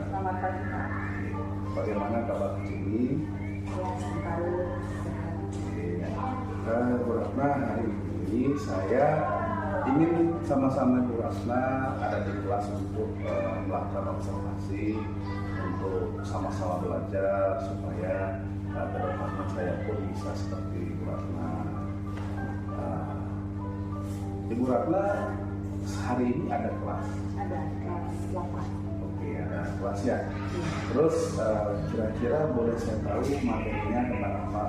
Selamat pagi Pak. Bagaimana kabar ini? Baik. Bu Ratna, hari ini saya ingin sama-sama Bu Ratna ada di kelas untuk melakukan observasi untuk sama-sama belajar supaya kedepannya saya pun bisa seperti Bu Ratna. Ibu Ratna, hari ini ada kelas? Ada kelas 8. Oke, ada kelas ya. Terus kira-kira boleh saya tahu materinya tentang apa?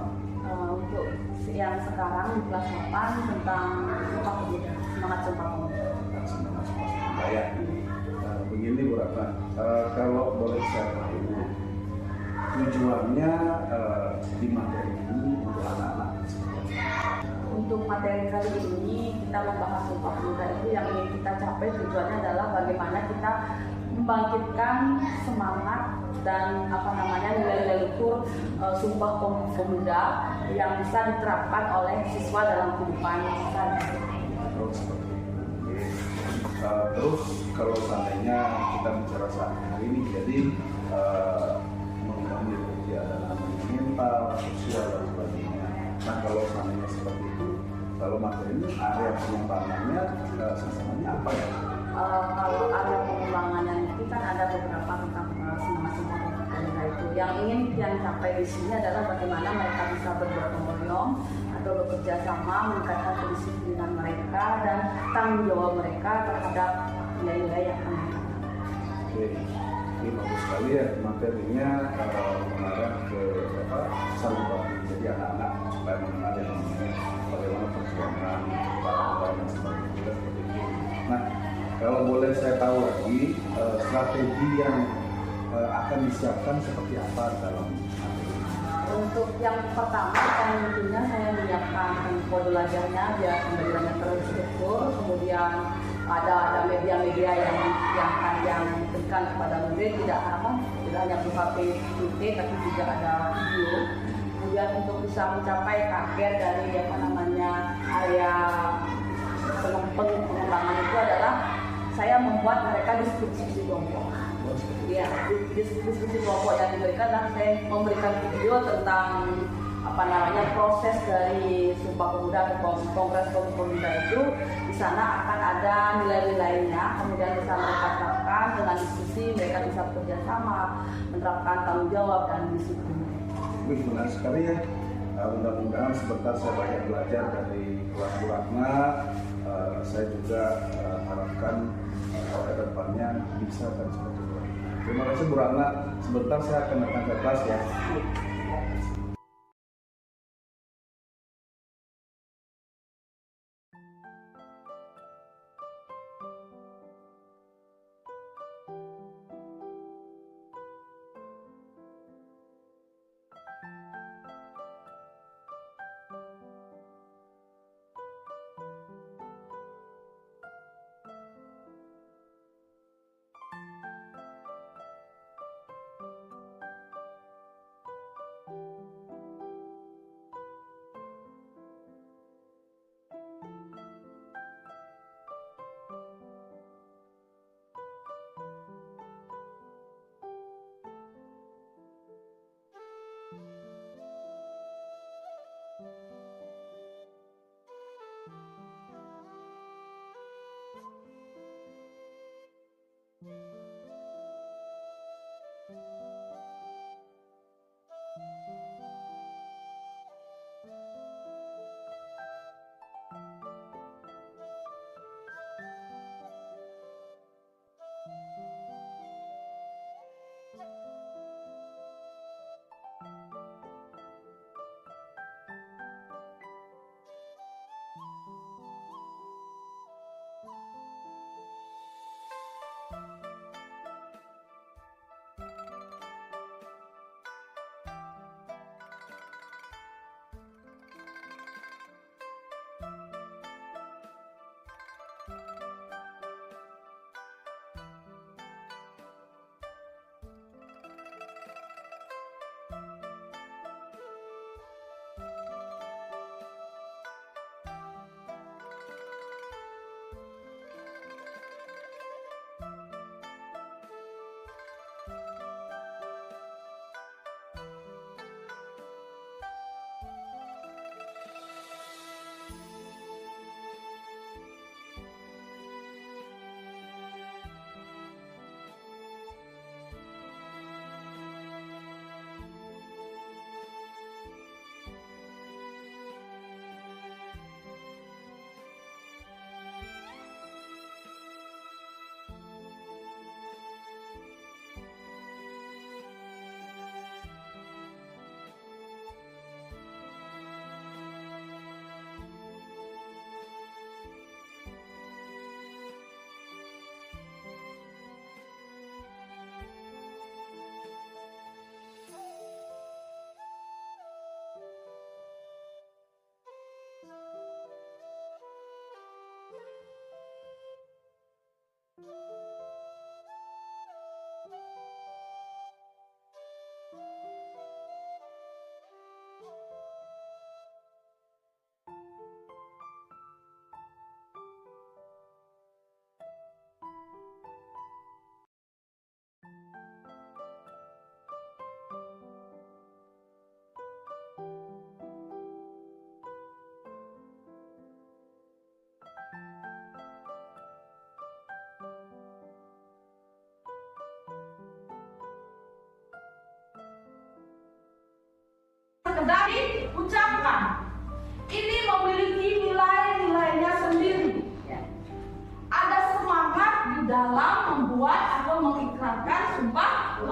Untuk yang sekarang di kelas 8 tentang Sumpah Pemuda, semangat Sumpah Pemuda. Semangat budaya. Begini Bu Ratna, kalau boleh saya tahu tujuannya di materi ini untuk anak-anak seperti apa? Untuk materi kali ini kita membahas Sumpah Pemuda itu yang ingin kita capai tujuannya adalah bagaimana kita membangkitkan semangat dan nilai-nilai luhur Sumpah Pemuda yang bisa diterapkan oleh siswa dalam kehidupan sehari-hari. Oh, seperti itu. Terus kalau seandainya kita bicara saat hari ini, jadi mengambil ada mental, sosial dan sebagainya. Nah kalau seandainya seperti itu, kalau materi ini area pengembangannya sasarannya apa ya? Kalau area pengembangannya itu kan ada beberapa tentang semangat Sumpah Pemuda itu. Yang ingin yang capai di sini adalah bagaimana mereka bisa bergotong royong atau bekerja sama, meningkatkan kedisiplinan mereka dan tanggung jawab mereka terhadap nilai-nilai yang akan mereka. Oke, ini bagus sekali ya materinya mengarah ke saling bantu. Jadi anak-anak supaya mengenal yang namanya bagaimana perjuangan para dan sebagainya seperti itu. Nah, kalau boleh saya tahu lagi strategi yang akan disiapkan seperti apa dalam materi ini? Untuk yang pertama, tentunya saya menyiapkan kode belajarnya biar pembelajarannya terstruktur. Kemudian ada media-media yang diberikan kepada murid, tidak hanya berupa PPT tapi juga ada video. Kemudian untuk bisa mencapai target dari area pengembangan itu adalah saya membuat mereka diskusi kelompok. Ya, diskusi kelompok yang diberikan dan saya memberikan video tentang proses dari Sumpah Pemuda atau Kongres Pemuda itu. Di sana akan ada nilai-nilainya, kemudian bisa mereka terapkan dengan diskusi, mereka bisa bekerja sama, menerapkan tanggung jawab dan disiplin. Wih, menarik sekali ya. Mudah-mudahan sebentar saya banyak belajar dari kelas Bu Ratna. Saya juga harapkan ke depannya bisa dan seperti itu. Terima kasih Bu Ratna. Sebentar saya akan datang ke kelas ya.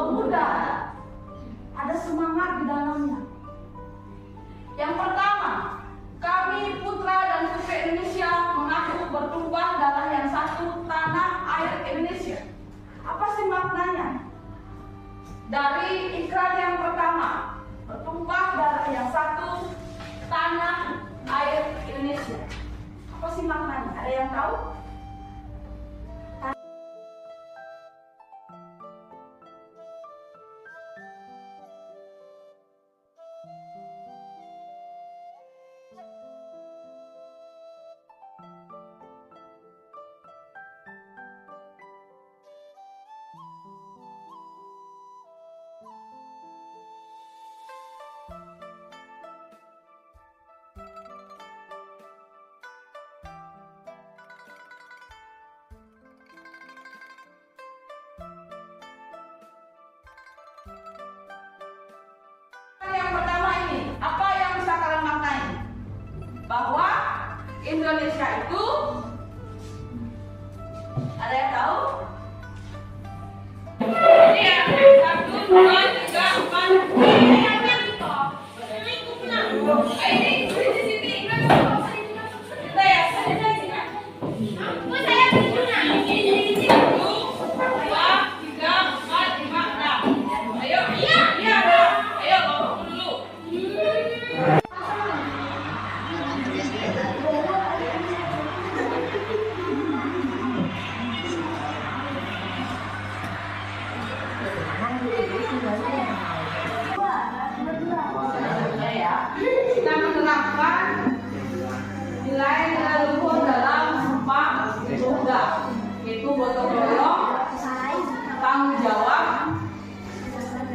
pemuda. Ada semangat di dalamnya. Yang pertama, kami putra dan putri Indonesia mengaku bertumpah darah yang satu, tanah air Indonesia. Apa sih maknanya? Dari ikrar yang pertama, bertumpah darah yang satu, tanah air Indonesia. Apa sih maknanya? Ada yang tahu? Yang pertama ini, apa yang bisa kalian maknai? Bahwa Indonesia itu, ada yang tahu? Iya, 1, 2, 3, 4. Ini di sini. Kita ya, kita menerapkan nilai-nilai luhur dalam Sumpah Pemuda, yaitu gotong royong, tanggung jawab,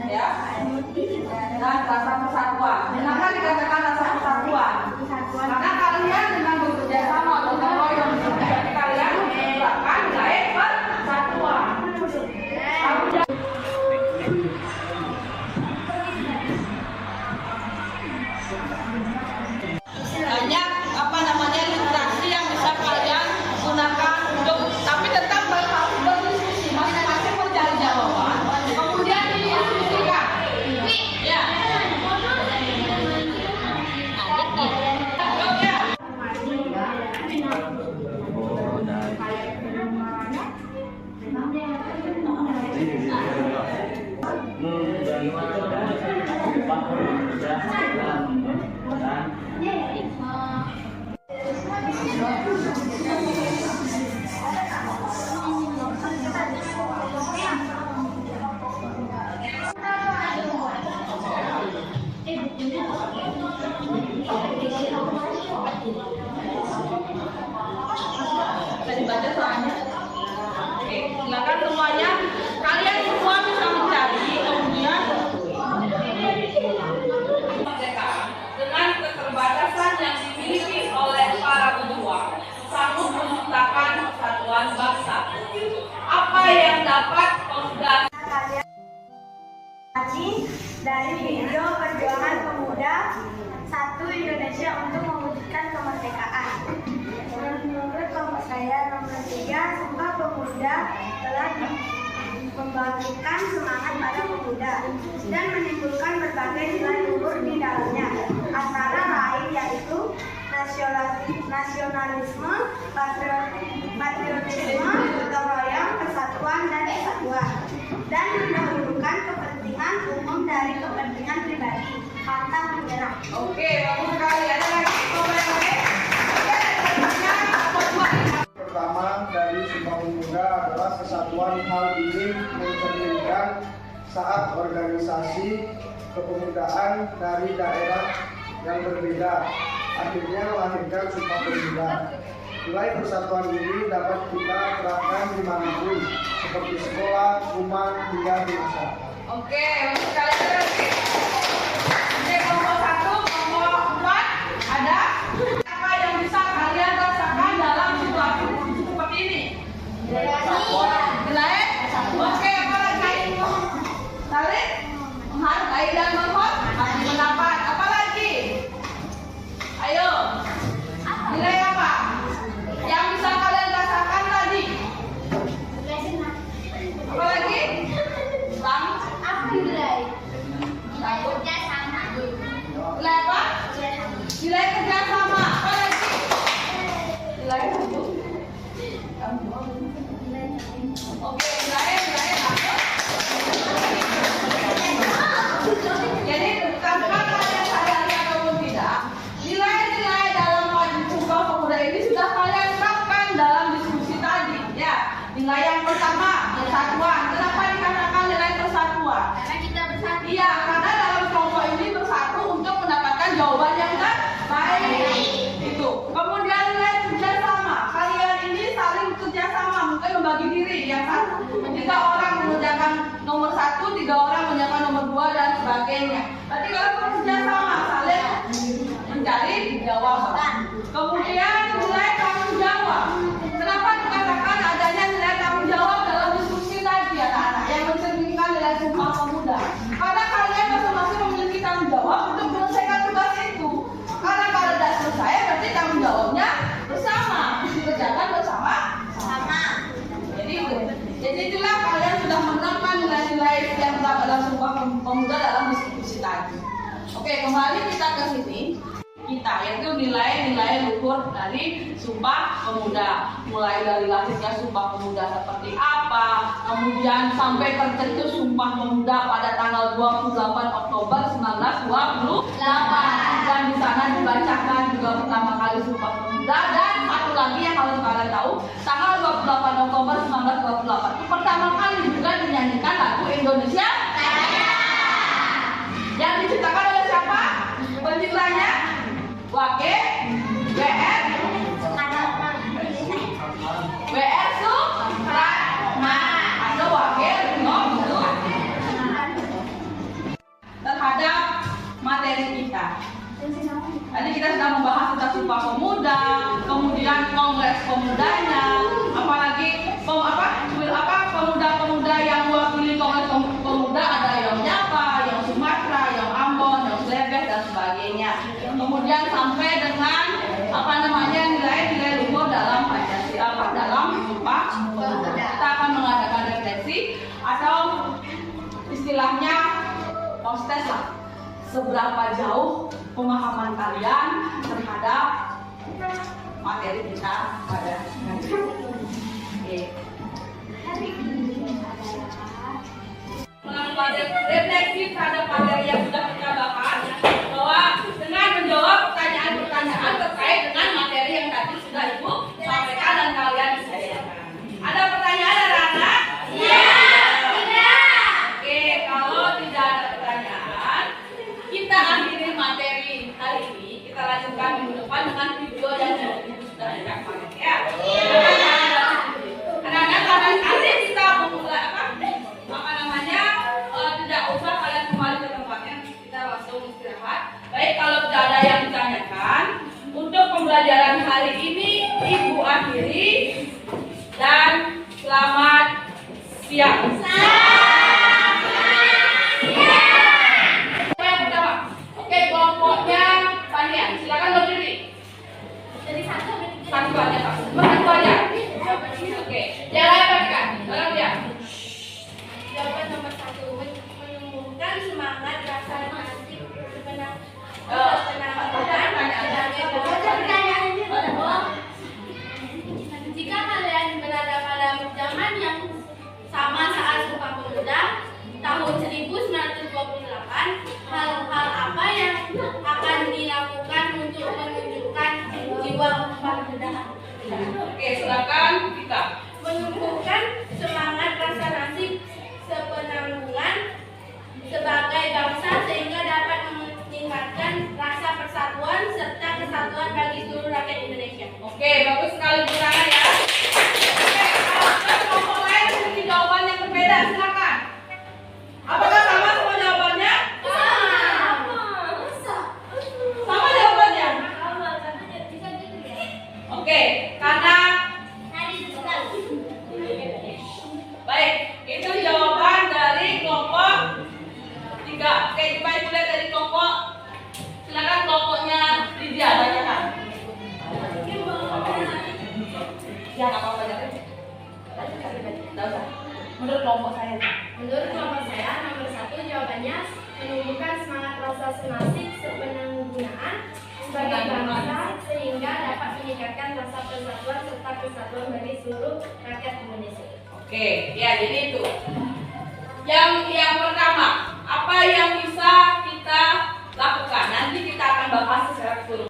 ya, dan rasa persatuan. Kenapa dikatakan rasa persatuan? Karena kalian dengan bekerja sama gotong royong, jadi kalian menerapkan nilai persatuan. Tanggung jawab. Banyak literasi yang bisa kalian gunakan untuk, tapi tetap berdiskusi, masing-masing mencari jawaban, kemudian didiskusikan. Ya. Bisa dibaca soalnya. Oke, silakan semuanya. Kalian semua bisa mencari, kemudian dengan keterbatasan yang dimiliki oleh para pejuang sanggup menciptakan persatuan bangsa. Apa yang dapat pemuda dari video perjuangan pemuda satu Indonesia untuk mewujudkan kemerdekaan. Menurut kelompok saya nomor 3, Sumpah Pemuda telah membangkitkan semangat para pemuda dan menimbulkan berbagai nilai luhur di dalamnya, antara lain yaitu nasionalisme, patriotisme, gotong royong, persatuan dan kesatuan, dan mendahulukan kepentingan umum dari kepentingan pribadi. Pantang menyerah. Oke, bagus sekali. Ada lagi komen lain? Pertama dari Sumpah Pemuda adalah kesatuan. Hal ini mencerminkan saat organisasi kepemudaan dari daerah yang berbeda akhirnya melahirkan Sumpah Pemuda. Nilai persatuan ini dapat kita terapkan dimanapun, seperti sekolah, rumah, hingga di masyarakat. Oke, bagus sekali. Oke, kelompok 1, kelompok 4 ada apa yang bisa kalian rasakan dalam situasi seperti ini? Nilai? Oke, apa lagi? Saling menghargai dan menghormati pendapat. Apa lagi? Ayo. Nilai apa? Yang bisa kalian rasakan tadi? Apa lagi? Nilai apa? Nilai kerjasama. Apa lagi? Nilai satu. Oke, nilai apa? Jadi tanpa kalian sadari ataupun tidak, nilai-nilai dalam Sumpah Pemuda ini sudah kalian terapkan dalam diskusi tadi. Ya, nilai yang pertama persatuan. Kenapa dikatakan nilai persatuan? Karena kita bersatu. Iya, karena dalam kelompok ini bersatu untuk mendapatkan jawaban yang baik. Itu. Kemudian nilai kerjasama. Kalian ini saling kerjasama, mungkin membagi diri. Yang satu, 3 orang mengerjakan nomor 1, 3 orang mengerjakan nomor 2 dan sebagainya. Berarti kalau kerjasama saling mencari jawaban. Kemudian nilai tanggung jawab. Kenapa dikatakan adanya nilai tanggung jawab dalam diskusi tadi anak-anak yang mencerminkan nilai Sumpah Pemuda? Karena kalian masing-masing memiliki tanggung jawab untuk menyelesaikan tugas itu. Karena kalau tidak selesai berarti tanggung jawabnya bersama, dikerjakan bersama. Jadi itulah kalian sudah menerapkan nilai-nilai yang terdapat dalam Sumpah Pemuda dalam diskusi tadi. Oke, kembali kita ke sini. Kita yaitu nilai-nilai luhur dari Sumpah Pemuda, mulai dari lahirnya Sumpah Pemuda seperti apa, kemudian sampai tercetus Sumpah Pemuda pada tanggal 28 Oktober 1928 dan di sana dibacakan juga pertama kali Sumpah Pemuda. Dan satu lagi yang harus kalian tahu, tanggal 28 Oktober 1928 itu pertama kali juga dinyanyikan lagu Indonesia Raya yang diciptakan oleh siapa? Penciptanya Wage W.R. Supratman atau Wage Rino terhadap materi kita. Tadi kita sudah membahas tentang Sumpah Pemuda, kemudian Kongres Pemudanya, apalagi pemuda-pemuda yang mewakili Kongres Pemuda ada yang Nyapa, yang Sumatera, yang Ambon, yang Slebes dan sebagainya. Kemudian sampai dengan nilai-nilai luhur dalam Pancasila dalam Sumpah Pemuda. Kita akan mengadakan refleksi atau istilahnya postes lah. Seberapa jauh pemahaman kalian terhadap materi kita pada hari ini. Oke. Melalui refleksi terhadap materi yang sudah kita bahas, bahwa dengan menjawab pertanyaan-pertanyaan terkait dengan materi yang tadi sudah Ibu sampaikan dan kalian selesaikan. Ada pertanyaan anak-anak? Iya. Oke, kalau tidak ada pertanyaan, kita akhiri materi hari ini. Kita lanjutkan minggu depan dengan video yang Ibu sudah siapkan ya. Anak-anak nanti kita memulai tidak usah kalian kembali ke tempatnya, kita langsung istirahat. Baik, kalau tidak ada yang ditanyakan, untuk pembelajaran hari ini Ibu akhiri dan selamat siang. Yang pertama, oke, kelompoknya Tanian, silakan berdiri. Dari 1 sampai 3. Satu aja, Pak. Satu aja. Oke, jangan pakai. Tolong dia. Jawaban nomor 1, menumbuhkan semangat rasa nasib jika kalian berada pada zaman yang sama saat Sumpah Pemuda tahun 1928, hal-hal apa yang akan dilakukan untuk menunjukkan jiwa kepemudahan? Oke, silakan kita. Menumbuhkan semangat rasa nasib sepenanggungan sebagai bangsa sehingga dapat meningkatkan rasa persatuan serta kesatuan bagi seluruh rakyat Indonesia. Oke, bagus sekali Bu Rana ya. Oke, kalau kelompok lain memiliki jawaban yang berbeda, silakan. Apakah sama semua jawabannya? Sama jawabannya? Oke, karena baik, itu jawaban dari kelompok 3. Oke, coba Ibu lihat dari kelompok. Silakan kelompoknya Lydia, tanyakan. Ya, nggak apa-apa ya. Nggak usah. Menurut kelompok saya. Menurut kelompok saya, nomor 1 jawabannya masing-masing sepenanggunaan sebagai bangsa sehingga dapat meningkatkan rasa persatuan serta kesatuan bagi seluruh rakyat Indonesia. Oke, ya jadi itu. Yang pertama, apa yang bisa kita lakukan? Nanti kita akan bahas secara keseluruhan.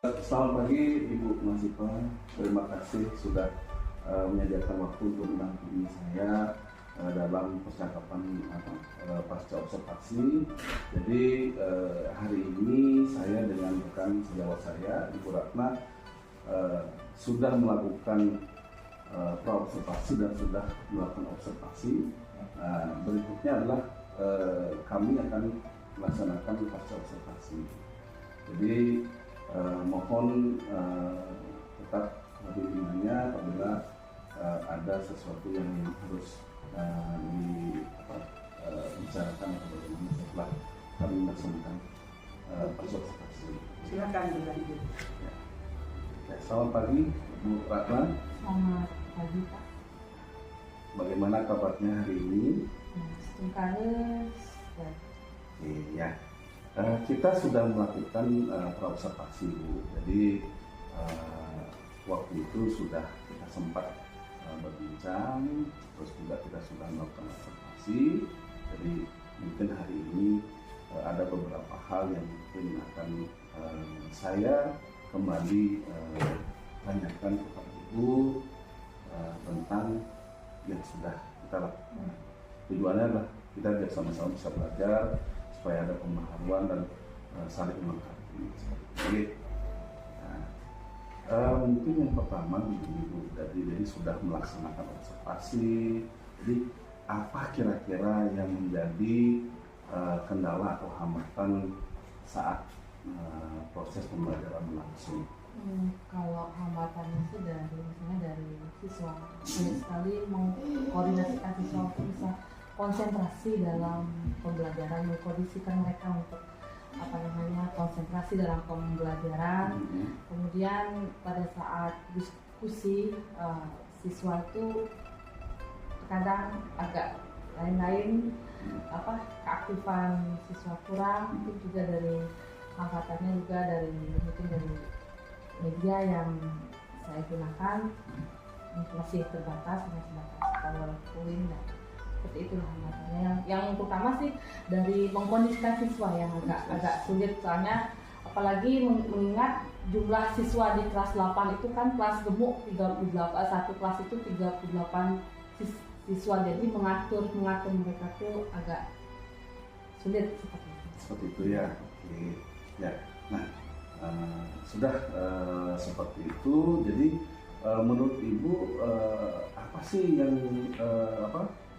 Selamat pagi Ibu Nasipa, terima kasih sudah menyediakan waktu untuk mendampingi saya dalam percakapan pasca observasi. Jadi hari ini saya dengan rekan sejawat saya Ibu Ratna sudah melakukan praobservasi dan sudah melakukan observasi. Berikutnya adalah kami akan melaksanakan pasca observasi. Jadi mohon tetap bimbingannya apabila ada sesuatu yang harus dibicarakan atau bagaimana setelah kami melaksanakan pasca observasi. Silakan dilanjut. Ya, selamat pagi Bu Ratna. Selamat pagi Pak. Bagaimana kabarnya hari ini? Setingkales. Iya. Kita sudah melakukan praobservasi Bu. Jadi waktu itu sudah kita sempat berbincang, terus juga kita sudah melakukan observasi. Jadi mungkin hari ini ada beberapa hal yang mungkin akan saya kembali tanyakan kepada Ibu tentang yang sudah kita lakukan. Tujuannya adalah kita biar sama-sama bisa belajar supaya ada pemahaman dan saling melengkapi. Mungkin yang pertama begini Bu, jadi sudah melaksanakan observasi. Jadi apa kira-kira yang menjadi kendala atau hambatan saat proses pembelajaran berlangsung? Kalau hambatannya sih misalnya dari siswa, sulit sekali mengkoordinasikan siswa untuk bisa konsentrasi dalam pembelajaran, mengkondisikan mereka untuk konsentrasi dalam pembelajaran. Kemudian pada saat diskusi siswa itu terkadang agak lain-lain, keaktifan siswa kurang. Itu juga dari hambatannya, juga mungkin dari media yang saya gunakan masih terbatas PowerPoint, dan seperti itulah hambatannya. Yang utama sih dari mengkondisikan siswa yang agak sulit, soalnya apalagi mengingat jumlah siswa di kelas 8 itu kan kelas gemuk, 38, satu kelas itu 38 siswa, jadi mengatur mereka tuh agak sulit seperti itu ya. Oke. Ya. Nah, sudah seperti itu. Jadi menurut Ibu apa sih yang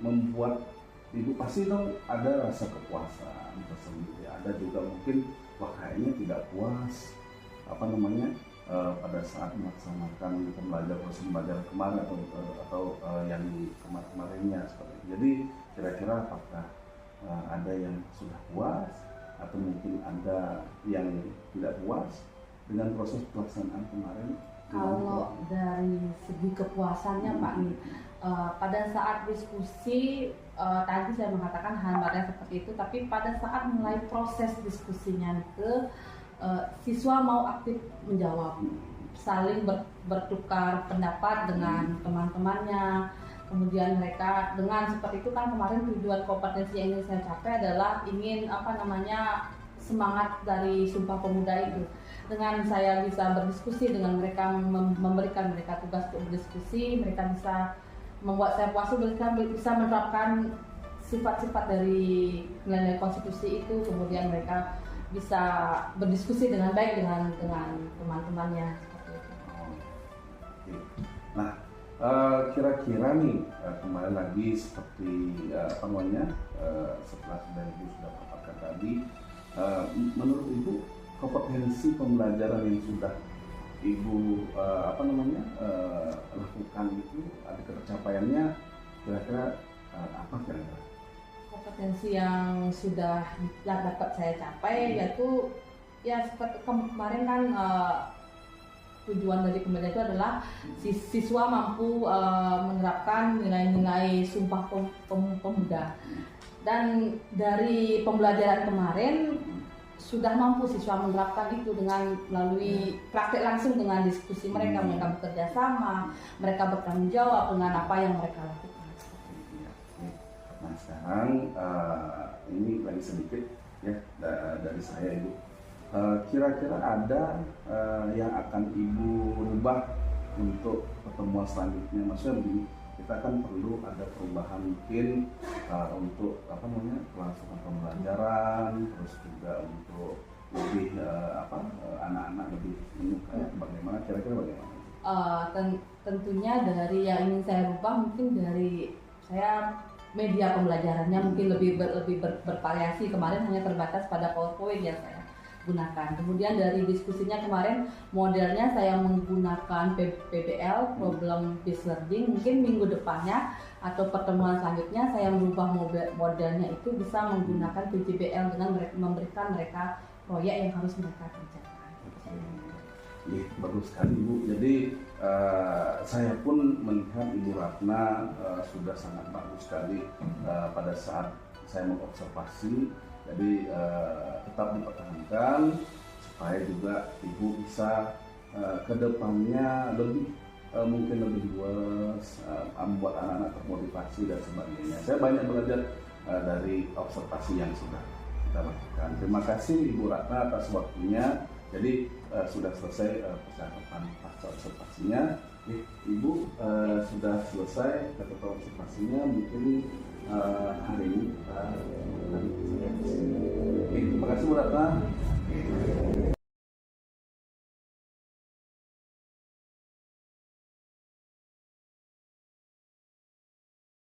membuat Ibu, pasti dong ada rasa kepuasan tersendiri, ada juga mungkin kayaknya tidak puas pada saat melaksanakan pembelajaran kemarin atau yang kemarinnya seperti itu. Jadi kira-kira apakah ada yang sudah puas atau mungkin ada yang tidak puas dengan proses pelaksanaan kemarin? Kalau dari segi kepuasannya Pak nih, pada saat diskusi tadi saya mengatakan hambatan seperti itu, tapi pada saat mulai proses diskusinya itu siswa mau aktif menjawab, saling bertukar pendapat dengan teman-temannya. Kemudian mereka dengan seperti itu kan, kemarin tujuan kompetensi yang ingin saya capai adalah ingin semangat dari Sumpah Pemuda itu. Dengan saya bisa berdiskusi dengan mereka, memberikan mereka tugas untuk berdiskusi, mereka bisa membuat saya puas, mereka bisa menerapkan sifat-sifat dari nilai konstitusi itu. Kemudian mereka bisa berdiskusi dengan baik dengan teman-temannya seperti itu. Nah, kira-kira nih kembali lagi seperti setelah Ibu sudah paparkan tadi, menurut Ibu kompetensi pembelajaran yang sudah Ibu lakukan itu, ada tercapaiannya, kira-kira apa kira-kira? Kompetensi yang sudah dapat saya capai yaitu ya seperti kemarin kan, tujuan dari pembelajaran itu adalah siswa mampu menerapkan nilai-nilai Sumpah Pemuda, dan dari pembelajaran kemarin sudah mampu siswa menerapkan itu dengan melalui praktek langsung, dengan diskusi mereka bekerja sama, mereka bertanggung jawab dengan apa yang mereka lakukan. Nah, sekarang ini lagi sedikit ya dari saya, Ibu. Kira-kira ada yang akan Ibu rubah untuk pertemuan selanjutnya? Maksudnya begini, kita kan perlu ada perubahan mungkin untuk kelangsungan pembelajaran, terus juga untuk lebih anak-anak lebih menyukai. Bagaimana kira-kira bagaimana? Tentunya dari yang ingin saya rubah, mungkin dari saya media pembelajarannya mungkin lebih bervariasi. Kemarin hanya terbatas pada PowerPoint yang saya gunakan. Kemudian dari diskusinya kemarin, modelnya saya menggunakan PBL, Problem Based Learning. Mungkin minggu depannya atau pertemuan selanjutnya saya merubah modelnya itu bisa menggunakan PJBL dengan memberikan mereka proyek yang harus mereka kerjakan. Bagus sekali, Ibu. Jadi saya pun melihat Ibu Ratna sudah sangat bagus sekali pada saat saya mengobservasi. Jadi tetap dipertahankan supaya juga Ibu bisa ke depannya mungkin lebih luas, membuat anak-anak termotivasi dan sebagainya. Saya banyak belajar dari observasi yang sudah kita lakukan. Terima kasih Ibu Ratna atas waktunya. Jadi sudah selesai percakapan pasca observasinya. Ibu sudah selesai percakapan observasinya. Mungkin hari ini kita terima kasih Bu Ratna.